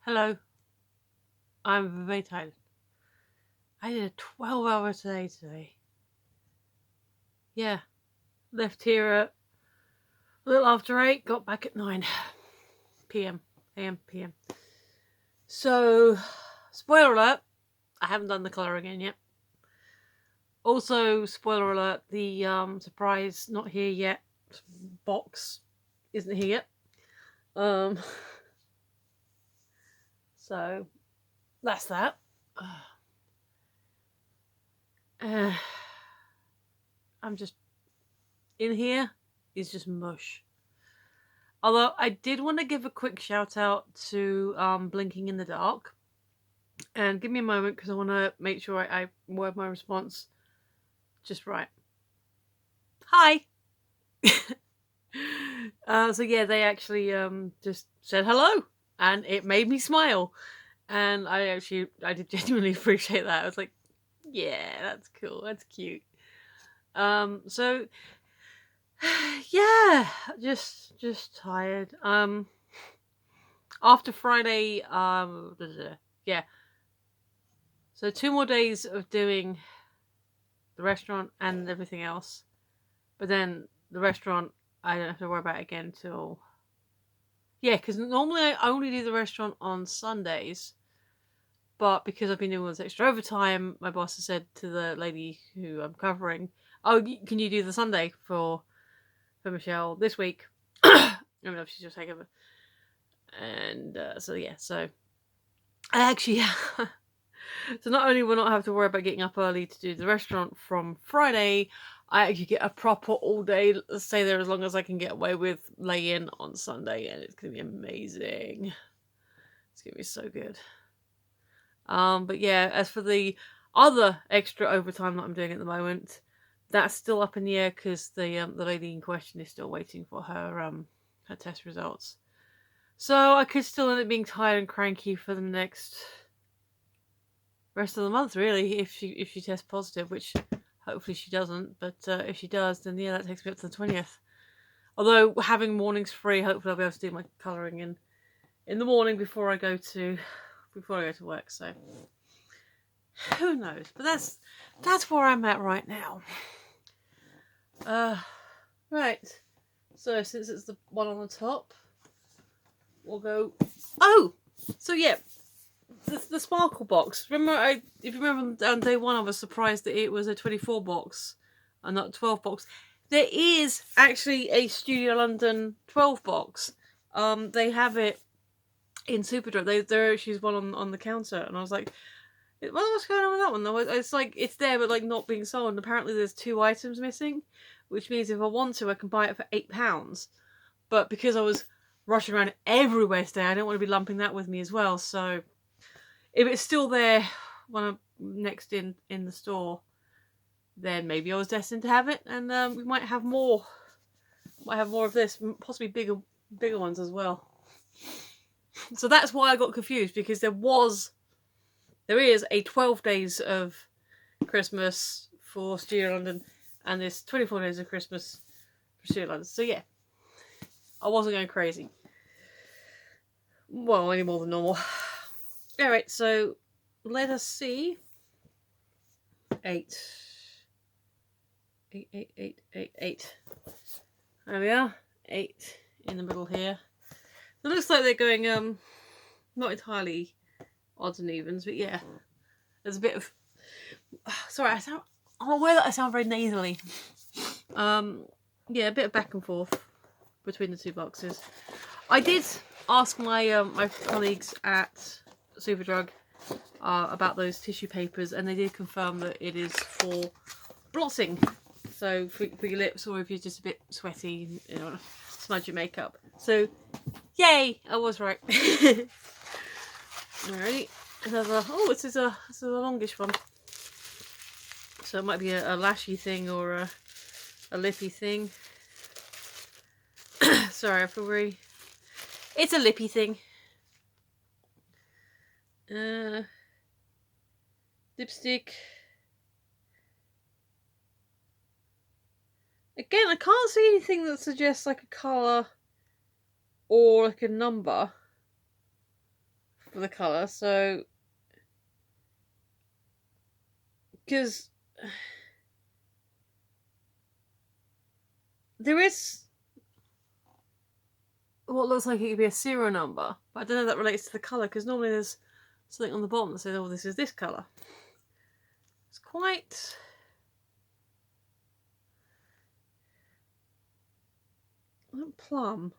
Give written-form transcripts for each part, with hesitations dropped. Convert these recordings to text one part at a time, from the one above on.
Hello, I'm very tired. I did a 12-hour day today. Yeah, left here at a little after 8, got back at 9 p.m. a.m. p.m. So, spoiler alert, I haven't done the colouring in yet. Also, spoiler alert, the surprise not here yet box isn't here yet. Um, so that's that. Uh, I'm just in here is just mush. Although I did want to give a quick shout out to Blinking in the Dark. And give me a moment because I want to make sure I word my response just right. Hi! So yeah, they actually just said hello. And it made me smile. And I did genuinely appreciate that. I was like, yeah, that's cool. That's cute. So yeah, just tired. After Friday, yeah. So 2 more days of doing the restaurant and everything else, but then the restaurant I don't have to worry about again till because normally I only do the restaurant on Sundays, but because I've been doing all this extra overtime, my boss has said to the lady who I'm covering, "Oh, can you do the Sunday for Michelle this week?" I don't know if she's just taking over, and so I actually. So not only will I not have to worry about getting up early to do the restaurant from Friday, I actually get a proper all day, stay there as long as I can get away with, lay in on Sunday, and it's gonna be amazing. It's gonna be so good. But yeah, as for the other extra overtime that I'm doing at the moment, that's still up in the air because the lady in question is still waiting for her test results. So I could still end up being tired and cranky for the next rest of the month, really, if she tests positive, which hopefully she doesn't. But if she does, then yeah, that takes me up to the 20th. Although having mornings free, hopefully I'll be able to do my colouring in the morning before I go to work. So who knows? But that's where I'm at right now. Right. So since it's the one on the top, we'll go. Oh, so yeah, the sparkle box. Remember, if you remember on day one, I was surprised that it was a 24 box and not 12 box. There is actually a Studio London 12 box. They have it in Superdrug. There actually is one on the counter, and I was like, what's going on with that one though? It's like it's there, but like not being sold. And apparently, there's 2 items missing, which means if I want to, I can buy it for £8. But because I was rushing around everywhere today, I don't want to be lumping that with me as well. So if it's still there when I'm next in the store, then maybe I was destined to have it, and we might have more. Might have more of this, possibly bigger ones as well. So that's why I got confused, because there is a 12 days of Christmas for Studio London, and there's 24 days of Christmas for Studio London. So yeah, I wasn't going crazy. Well, any more than normal. Alright, so let us see. 8. 8. There we are. 8 in the middle here. It looks like they're going not entirely odds and evens, but yeah. There's a bit of sorry, I'm aware that I sound very nasally. Yeah, a bit of back and forth between the 2 boxes. I did ask my my colleagues at Superdrug about those tissue papers, and they did confirm that it is for blotting. So for your lips, or if you're just a bit sweaty, you know, smudge your makeup. So, yay! I was right. Alright, another. Oh, this is a longish one. So it might be a lashy thing or a lippy thing. Sorry, I feel very. It's a lippy thing. Lipstick. Again, I can't see anything that suggests like a colour or like a number for the colour, so because there is what looks like it could be a serial number, but I don't know if that relates to the colour, because normally there's something on the bottom that says, oh, this is this colour. It's quite... plum.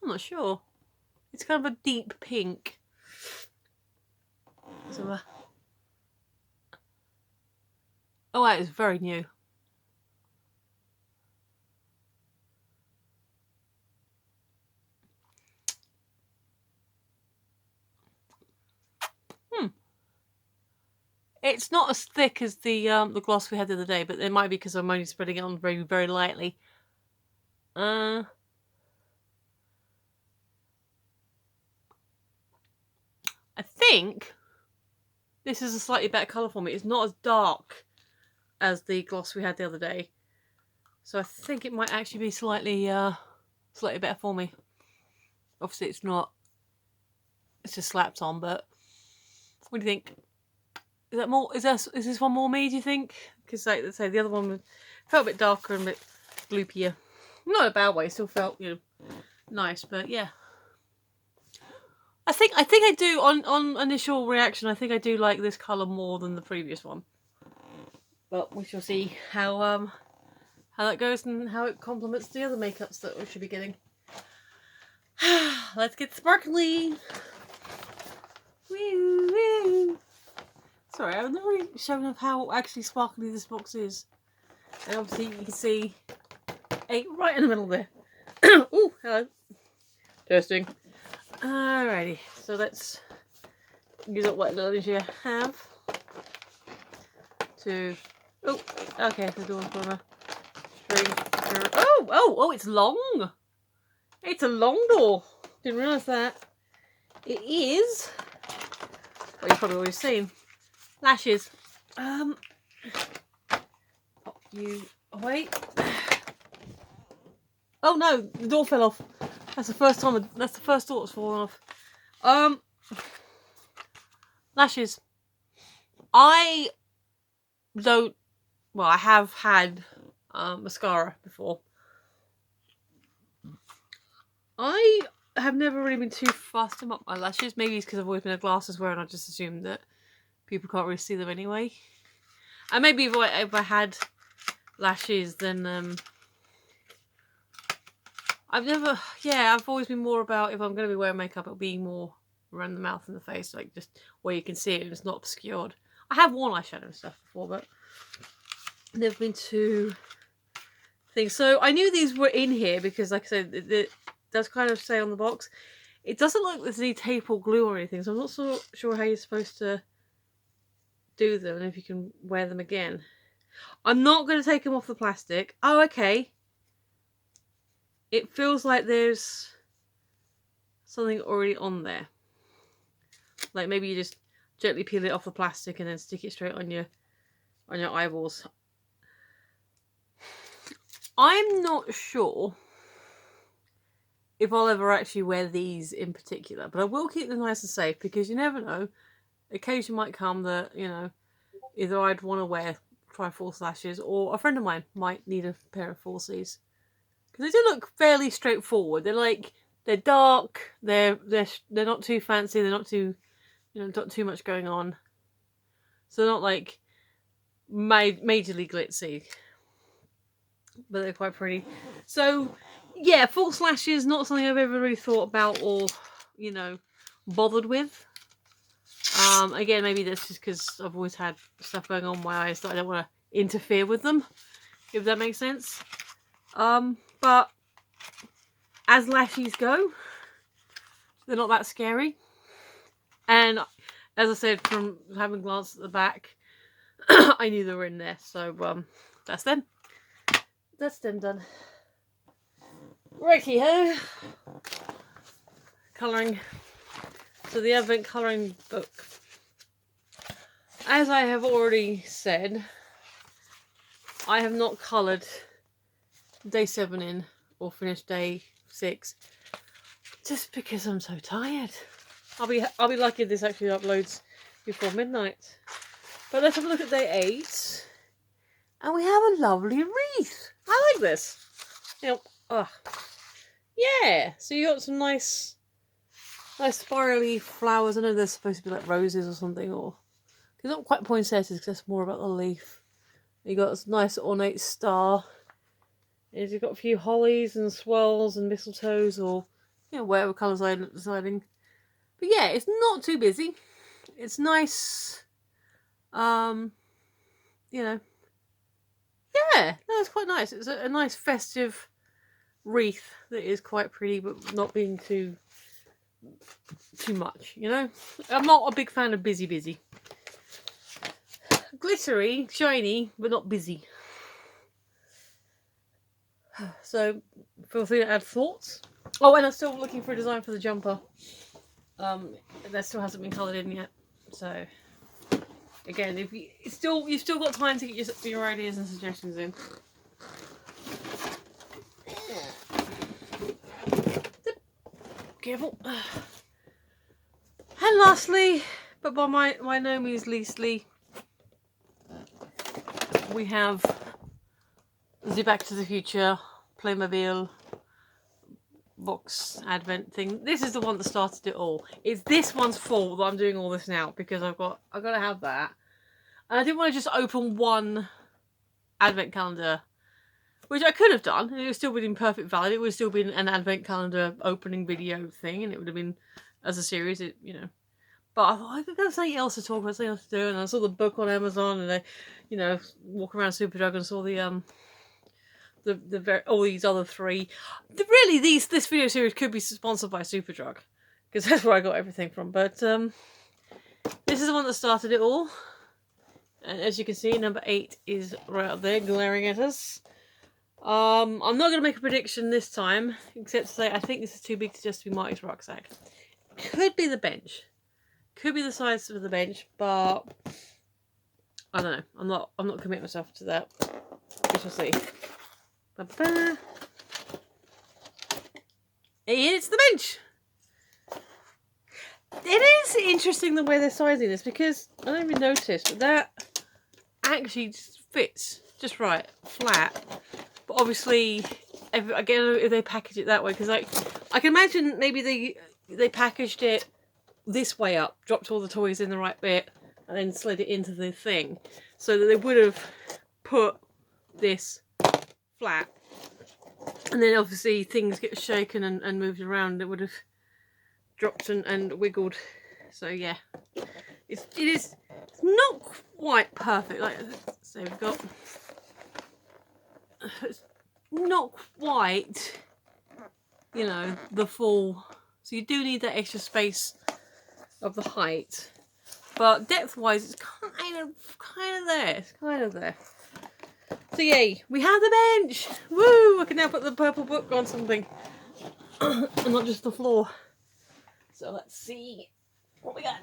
I'm not sure. It's kind of a deep pink. So, oh, wow, it's very new. It's not as thick as the gloss we had the other day, but it might be because I'm only spreading it on very, very lightly. I think this is a slightly better colour for me. It's not as dark as the gloss we had the other day, so I think it might actually be slightly better for me. Obviously, it's not. It's just slapped on, but what do you think? Is that more? Is this one more me? Do you think? Because like let's say the other one felt a bit darker and a bit gloopier. Not in a bad way. Still felt nice, but yeah. I think I do on initial reaction. I think I do like this colour more than the previous one. But we shall see how that goes and how it complements the other makeups that we should be getting. Let's get sparkly. Woo woo. Sorry, I've never really shown off how actually sparkly this box is. And obviously you can see 8 right in the middle there. Ooh, hello. Testing. Alrighty, so let's use up what little energy I have to... Oh, okay, the door's gonna shrink. Oh, it's long! It's a long door. Didn't realise that. It is... Well, you've probably already seen. Lashes. Pop you away. Oh no, the door fell off. That's the first time. That's the first door that's fallen off. Lashes. I don't. Well, I have had mascara before. I have never really been too fussed about my lashes. Maybe it's because I've always been a glasses wearer and I just assumed that people can't really see them anyway. And maybe if I had lashes, then I've always been more about if I'm going to be wearing makeup, it'll be more around the mouth and the face, like just where you can see it and it's not obscured. I have worn eyeshadow and stuff before, but never been too things. So I knew these were in here because, like I said, it does kind of say on the box. It doesn't look like there's any tape or glue or anything, so I'm not so sure how you're supposed to do them and if you can wear them again. I'm not going to take them off the plastic. Oh, okay. It feels like there's something already on there. Like maybe you just gently peel it off the plastic and then stick it straight on your eyeballs. I'm not sure if I'll ever actually wear these in particular, but I will keep them nice and safe because you never know. Occasion might come that, either I'd want to wear Triforce lashes or a friend of mine might need a pair of falsies. Because they do look fairly straightforward. They're dark, they're not too fancy, they're not too, not too much going on. So they're not like majorly glitzy. But they're quite pretty. So, yeah, false lashes, not something I've ever really thought about or, bothered with. Again, maybe that's just because I've always had stuff going on in my eyes that I don't want to interfere with them, if that makes sense. But as lashes go, they're not that scary. And as I said, from having glanced at the back, I knew they were in there. So that's them. That's them done. Righty ho. Colouring. So the Advent colouring book. As I have already said, I have not coloured day 7 in or finished day 6 Just because I'm so tired. I'll be lucky if this actually uploads before midnight. But let's have a look at day 8. And we have a lovely wreath. I like this. Yeah. So you got some nice spirally flowers. I know they're supposed to be like roses or something, or it's not quite poinsettias because that's more about the leaf. You got this nice ornate star. And you've got a few hollies and swirls and mistletoes, or whatever colours I'm deciding. But yeah, it's not too busy. It's nice. Yeah, no, it's quite nice. It's a nice festive wreath that is quite pretty, but not being too much. I'm not a big fan of busy. Glittery, shiny, but not busy. So, feel free to add thoughts. Oh, and I'm still looking for a design for the jumper. That still hasn't been coloured in yet. So, again, you've still got time to get your ideas and suggestions in. Careful. And lastly, but by no means leastly, we have the Back to the Future Playmobil box advent thing. This is the one that started it all. It's this one's fault that I'm doing all this now, because I've got to have that. And I didn't want to just open one advent calendar, which I could have done, and it would still been perfect valid. It would have still been an advent calendar opening video thing, and it would have been as a series, But I thought I could have something else to talk about, something else to do, and I saw the book on Amazon, and I, walk around Superdrug and saw all these other 3. Really, this video series could be sponsored by Superdrug, because that's where I got everything from. But this is the one that started it all, and as you can see, number 8 is right up there, glaring at us. I'm not going to make a prediction this time, except to say I think this is too big to just be Marty's rucksack. Could be the bench. Could be the size of the bench, but I don't know. I'm not committing myself to that. We shall see. Ba-ba. It's the bench. It is interesting the way they're sizing this, because I don't even notice, but that actually just fits just right, flat. But obviously, again, if they package it that way, because I can imagine maybe they packaged it this way up, dropped all the toys in the right bit, and then slid it into the thing, so that they would have put this flat, and then obviously things get shaken and moved around, it would have dropped and wiggled. So yeah, it is not quite perfect. Like, so we've got, it's not quite, the full, so you do need that extra space of the height, but depth wise it's kind of there. It's kind of there. So yay, we have the bench. Woo! I can now put the purple book on something and not just the floor. So let's see what we got.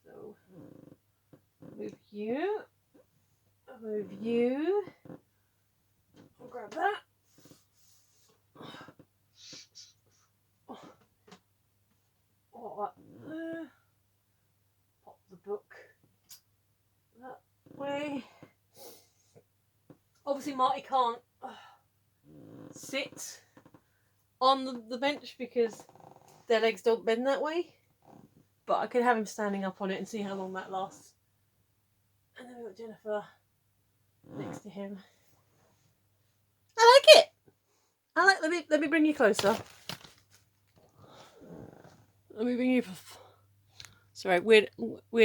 So move you, I'll grab that. Pop the book that way. Obviously Marty can't sit on the bench because their legs don't bend that way, but I could have him standing up on it and see how long that lasts. And then we've got Jennifer next to him. I like it. Let me bring you closer. Let me bring you. Sorry, weird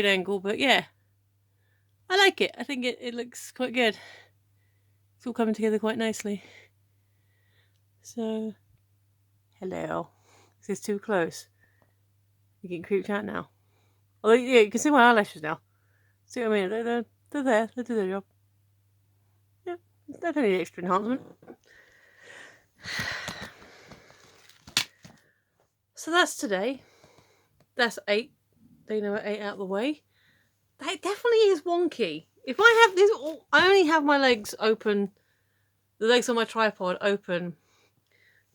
angle, but yeah, I like it. I think it looks quite good. It's all coming together quite nicely. So, hello. This is too close. You're getting creeped out now. Although, yeah, you can see my eyelashes now. See what I mean? They're there. They do their job. Yeah, they don't need extra enhancement. So that's today. That's 8. They know 8 out of the way. That definitely is wonky. If I have this, I only have my legs open, the legs on my tripod open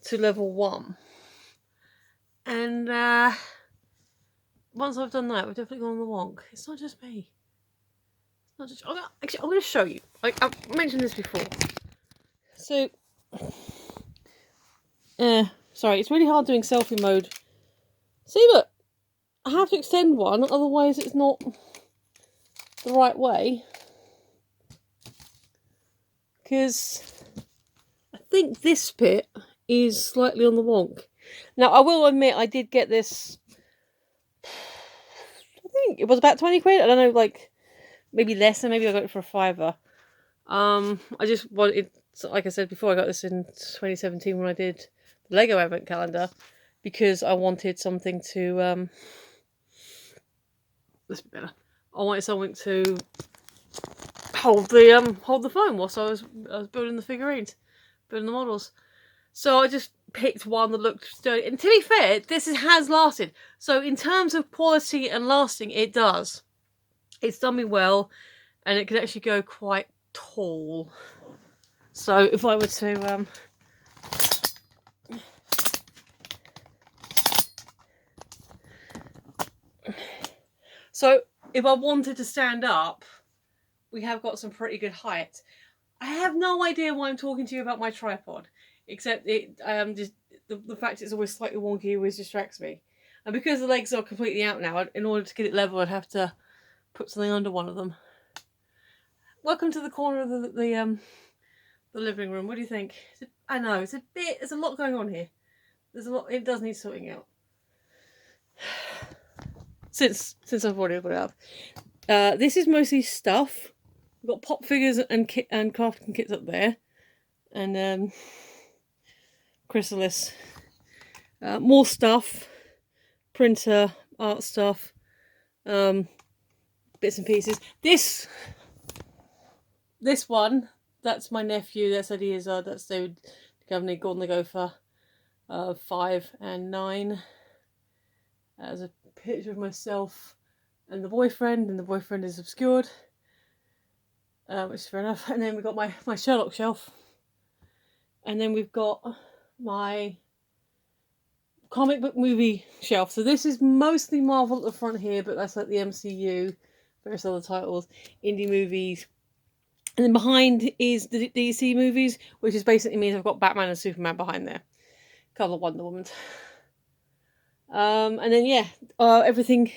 to level 1. And once I've done that, we've definitely gone on the wonk. It's not just me. It's not just... Actually, I'm going to show you. I've mentioned this before. So... sorry, it's really hard doing selfie mode. See, look. I have to extend one, otherwise it's not the right way. Because I think this bit is slightly on the wonk. Now, I will admit, I did get this... I think it was about 20 quid. I don't know, like, maybe less, and maybe I got it for a £5. I just wanted, like I said before, I got this in 2017 when I did the Lego Advent Calendar, because I wanted something to, this be better. I wanted something to hold the phone whilst I was building the figurines, building the models. So I just picked one that looked sturdy. And to be fair, this has lasted. So in terms of quality and lasting, it does. It's done me well, and it can actually go quite tall. So if I were to so if I wanted to stand up, we have got some pretty good height. I have no idea why I'm talking to you about my tripod, except it just the fact it's always slightly wonky always distracts me. And because the legs are completely out now, in order to get it level, I'd have to put something under one of them. Welcome to the corner of the living room. What do you think? I know it's a bit. There's a lot going on here. There's a lot. It does need sorting out. Since I've already got it up. This is mostly stuff. We've got pop figures and crafting kits up there, and chrysalis. More stuff. Printer, art stuff. Bits and pieces. This one, that's my nephew. That's Eddie Izzard. That's David Governor, Gordon the Gopher, 5 and 9. There's a picture of myself and the boyfriend is obscured, which is fair enough. And then we've got my Sherlock shelf, and then we've got my comic book movie shelf. So this is mostly Marvel at the front here, but that's like the MCU, various other titles, indie movies. And then behind is the DC movies, which is basically means I've got Batman and Superman behind there. A couple of Wonder Woman. And then yeah, everything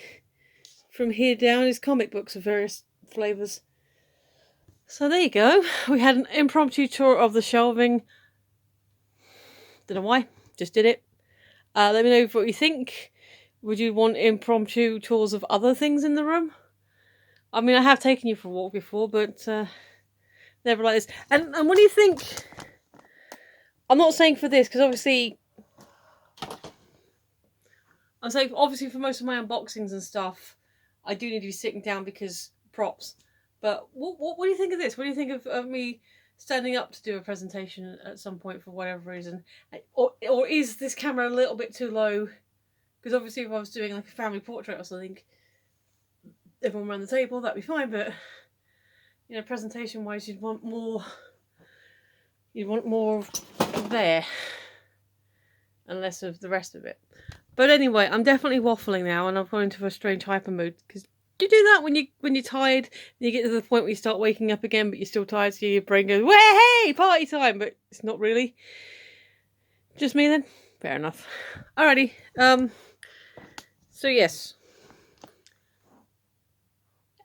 from here down is comic books of various flavours. So there you go. We had an impromptu tour of the shelving. Don't know why, just did it. Let me know what you think. Would you want impromptu tours of other things in the room? I mean, I have taken you for a walk before, but never like this. And what do you think? I'm not saying for this, because obviously... I'm saying obviously for most of my unboxings and stuff, I do need to be sitting down because props. But what do you think of this? What do you think of me standing up to do a presentation at some point for whatever reason? Or is this camera a little bit too low? Because obviously if I was doing like a family portrait or something, everyone around the table, that'd be fine. But, you know, presentation wise, you'd want more there and less of the rest of it. But anyway, I'm definitely waffling now, and I've gone into a strange hyper mood, because do you do that when you're tired, and you get to the point where you start waking up again, but you're still tired, so your brain goes, "Hey, party time!" But it's not really. Just me then? Fair enough. Alrighty. So yes.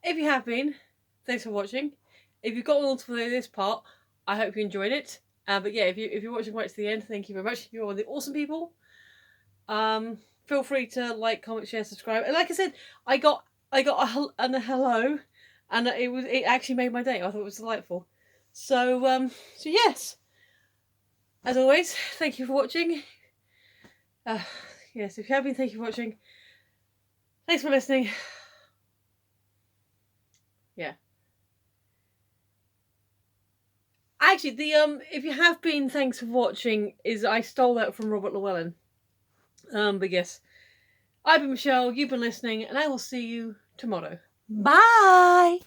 If you have been, thanks for watching. If you've got all to this part, I hope you enjoyed it. But yeah, if you're watching right to the end, thank you very much. You're all the awesome people. Feel free to like, comment, share, subscribe. And like I said, I got a hello, and it actually made my day. I thought it was delightful. So yes. As always, thank you for watching. Yes, if you have been, thank you for watching. Thanks for listening. Yeah. Actually, the if you have been, thanks for watching, is I stole that from Robert Llewellyn. But yes, I've been Michelle, you've been listening, and I will see you tomorrow. Bye!